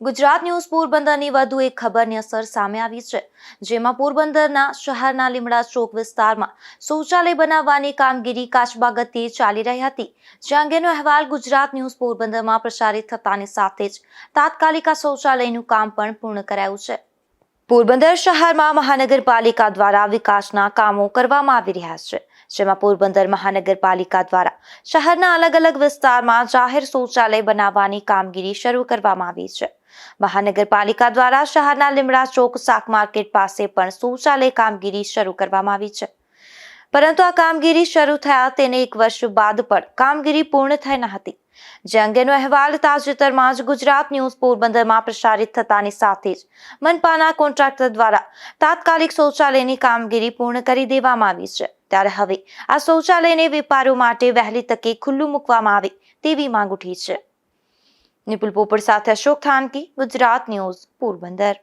Gujarat news પોરબંદરની વધુ એક ખબરની અસર સામે આવી છે, જેમાં પોરબંદરના શહેરના લીમડા ચોક વિસ્તારમાં શૌચાલય બનાવવાની કામગીરી કાચબા ગતિએ ચાલી રહી હતી, જે અંગેનો અહેવાલ ગુજરાત ન્યૂઝ પોરબંદરમાં પ્રસારિત થતાની સાથે જ તાત્કાલિક આ શૌચાલયનું કામ પણ પૂર્ણ કરાયું છે। પોરબંદર શહેરમાં મહાનગરપાલિકા દ્વારા વિકાસના કામો કરવામાં આવી રહ્યા છે, જેમાં પોરબંદર મહાનગરપાલિકા દ્વારા શહેરના અલગ અલગ વિસ્તારમાં જાહેર શૌચાલય બનાવવાની કામગીરી શરૂ કરવામાં આવી છે। મહાનગરપાલિકા દ્વારા શહેરના લીમડા ચોક શાક માર્કેટ પાસે પણ શૌચાલય કામગીરી શરૂ કરવામાં આવી છે, પરંતુ આ કામગીરી શરૂ થયા તેને 1 વર્ષ બાદ પણ કામગીરી પૂર્ણ થઈ ન હતી, જે અંગેનો અહેવાલ તાજેતરમાં જ ગુજરાત ન્યૂઝ પોરબંદરમાં પ્રસારિત થતાની સાથે જ મનપાના કોન્ટ્રાક્ટર દ્વારા તાત્કાલિક શૌચાલયની કામગીરી પૂર્ણ કરી દેવામાં આવી છે। ત્યારે હવે આ શૌચાલયને વેપારીઓ માટે વહેલી તકે ખુલ્લું મૂકવામાં આવે તેવી માંગ ઉઠી છે। નિપુલ પોપટ સાથે અશોક થાનકી, ગુજરાત ન્યૂઝ પોરબંદર।